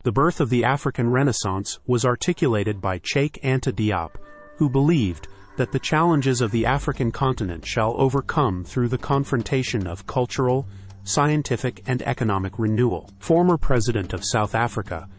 The birth of the African Renaissance was articulated by Cheikh Anta Diop, who believed that the challenges of the African continent shall overcome through the confrontation of cultural, scientific, and economic renewal. Former President of South Africa,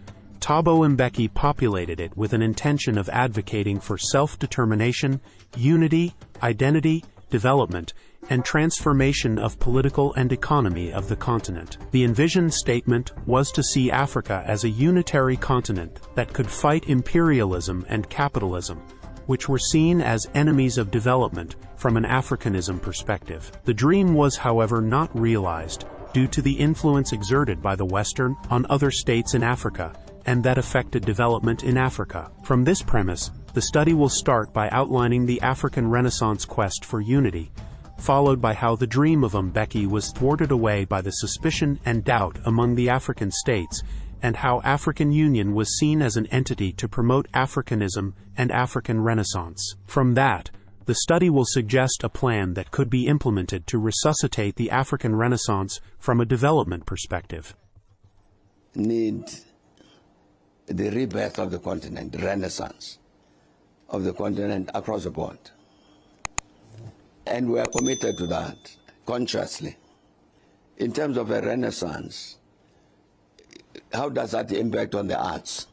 Thabo Mbeki populated it with an intention of advocating for self-determination, unity, identity, development, and transformation of political and economy of the continent. The envisioned statement was to see Africa as a unitary continent that could fight imperialism and capitalism, which were seen as enemies of development from an Africanism perspective. The dream was, however, not realized due to the influence exerted by the Western on other states in Africa, and that affected development in Africa. From this premise, the study will start by outlining the African Renaissance quest for unity, followed by how the dream of Mbeki was thwarted away by the suspicion and doubt among the African states, and how African Union was seen as an entity to promote Africanism and African Renaissance. From that, the study will suggest a plan that could be implemented to resuscitate the African Renaissance from a development perspective. Need the rebirth of the continent, the renaissance of the continent across the board. And we are committed to that, consciously. In terms of a renaissance, how does that impact on the arts?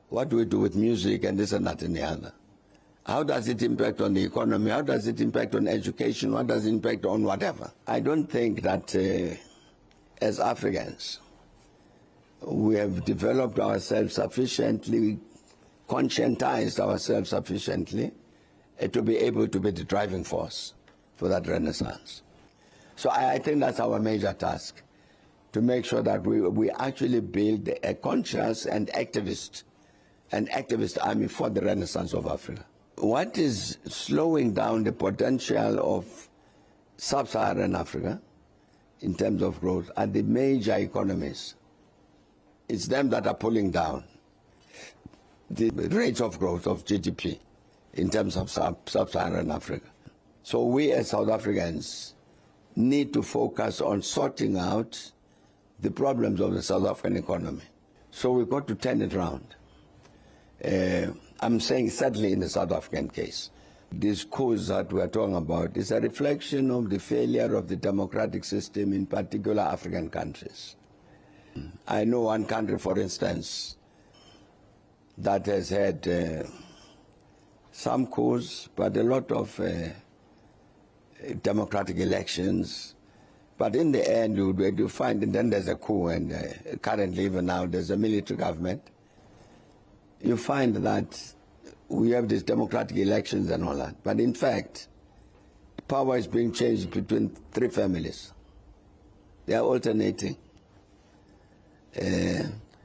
What do we do with music and this and that and the other? How does it impact on the economy? How does it impact on education? What does it impact on whatever? I don't think that as Africans, we have developed ourselves sufficiently, conscientized ourselves sufficiently to be able to be the driving force for that renaissance. So I think that's our major task, to make sure that we actually build a conscious and activist army for the renaissance of Africa. What is slowing down the potential of sub-Saharan Africa in terms of growth are the major economies. It's them that are pulling down the rate of growth of GDP in terms of sub-Saharan Africa. So we as South Africans need to focus on sorting out the problems of the South African economy. So we've got to turn it around. I'm saying certainly in the South African case. This cause that we're talking about is a reflection of the failure of the democratic system in particular African countries. I know one country, for instance, that has had some coups, but a lot of democratic elections. But in the end, you find, and then there's a coup, and currently even now there's a military government. You find that we have these democratic elections and all that. But in fact, power is being changed between three families. They are alternating.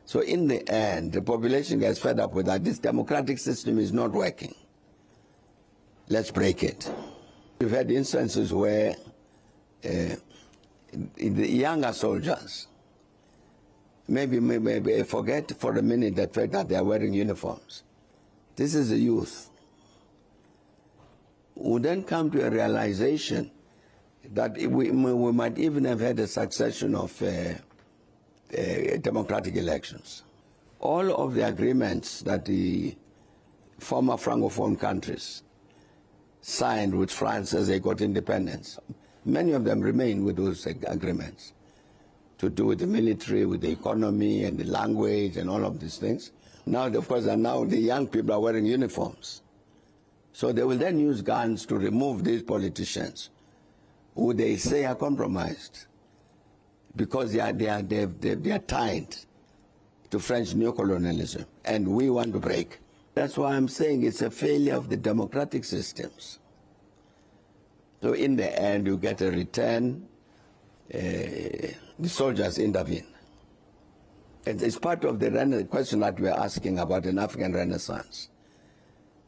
So in the end, the population gets fed up with that. This democratic system is not working. Let's break it. We've had instances where the younger soldiers maybe forget for a minute the fact that they are wearing uniforms. This is the youth who then come to a realization that we might even have had a succession of democratic elections. All of the agreements that the former Francophone countries signed with France as they got independence, many of them remain with those agreements to do with the military, with the economy and the language and all of these things. Now, of course, now the young people are wearing uniforms. So they will then use guns to remove these politicians who they say are compromised because they are tied to French neocolonialism, and we want to break. That's why I'm saying it's a failure of the democratic systems. So in the end, you get a return, the soldiers intervene. It's part of the question that we're asking about an African Renaissance.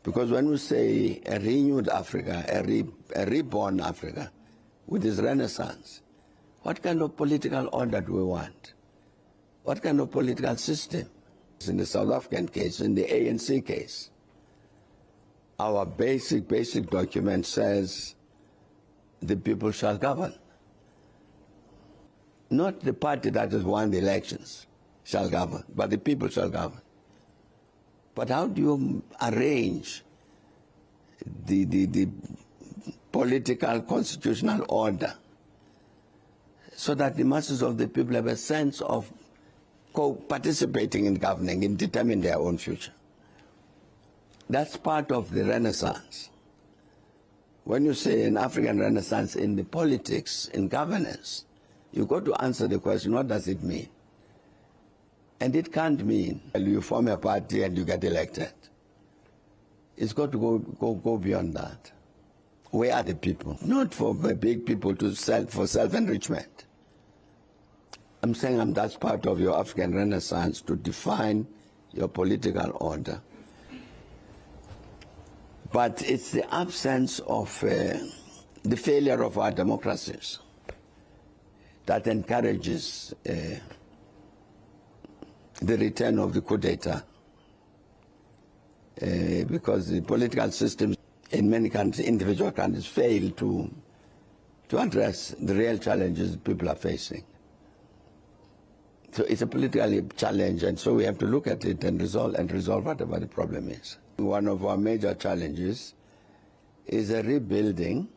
Because when we say a renewed Africa, a reborn Africa with this Renaissance, what kind of political order do we want? What kind of political system? In the South African case, in the ANC case, our basic document says the people shall govern. Not the party that has won the elections. shall govern, but the people shall govern. But how do you arrange the political constitutional order so that the masses of the people have a sense of participating in governing, in determining their own future? That's part of the Renaissance. When you say an African Renaissance in the politics, in governance, you've got to answer the question, what does it mean? And it can't mean you form a party and you get elected. It's got to go beyond that. Where are the people? Not for big people for self-enrichment. I'm saying that's part of your African Renaissance, to define your political order. But it's the absence of the failure of our democracies that encourages the return of the coup d'etat, because the political systems in many countries, individual countries, fail to address the real challenges people are facing. So it's a political challenge, and so we have to look at it and resolve whatever the problem is. One of our major challenges is a rebuilding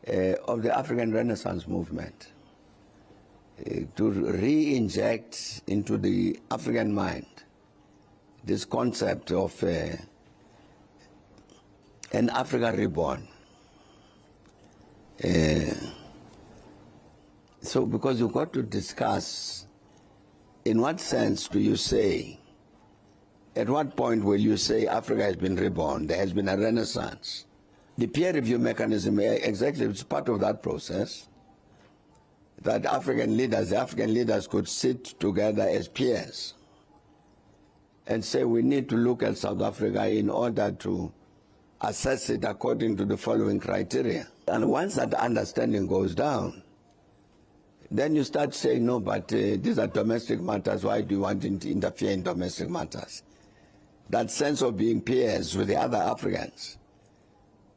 of the African Renaissance movement, to re-inject into the African mind this concept of an Africa reborn. So because you've got to discuss, in what sense do you say, at what point will you say Africa has been reborn, there has been a renaissance? The peer review mechanism exactly is part of that process, that the African leaders could sit together as peers and say we need to look at South Africa in order to assess it according to the following criteria. And once that understanding goes down, then you start saying, no, but these are domestic matters, why do you want to interfere in domestic matters? That sense of being peers with the other Africans,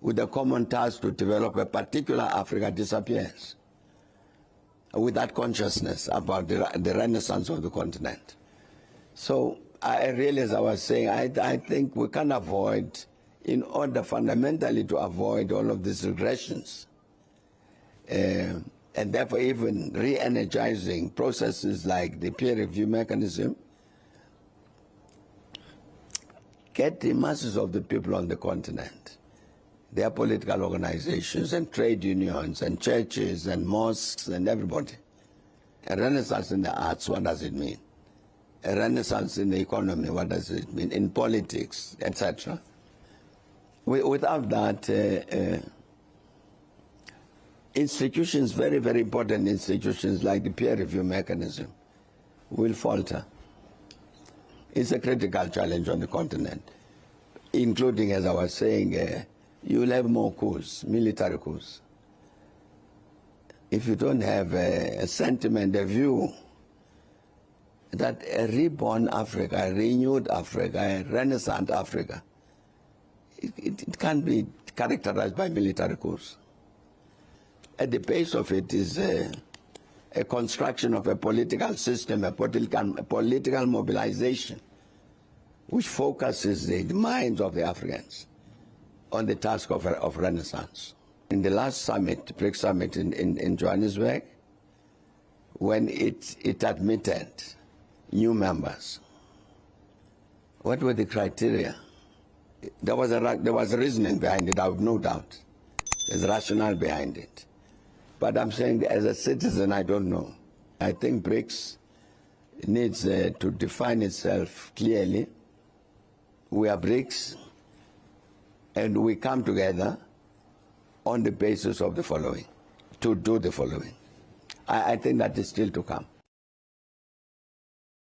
with a common task to develop a particular Africa, disappears. With that consciousness about the renaissance of the continent. So I really, as I was saying, I think we can avoid, in order fundamentally to avoid all of these regressions, and therefore even re-energizing processes like the peer review mechanism, get the masses of the people on the continent, their political organizations and trade unions and churches and mosques and everybody. A renaissance in the arts, what does it mean? A renaissance in the economy, what does it mean? In politics, etc. Without that, institutions, very, very important institutions like the peer review mechanism, will falter. It's a critical challenge on the continent, including, as I was saying, you will have more coups, military coups. If you don't have a sentiment, a view that a reborn Africa, a renewed Africa, a renaissance Africa, it can't be characterized by military coups. At the base of it is a construction of a political system, a political mobilization, which focuses the minds of the Africans on the task of renaissance. In the last summit, BRICS summit in Johannesburg, when it admitted new members, what were the criteria? There was a reasoning behind it, I have no doubt. There's a rationale behind it. But I'm saying, as a citizen, I don't know. I think BRICS needs to define itself clearly. We are BRICS, and we come together on the basis of the following, to do the following. I think that is still to come.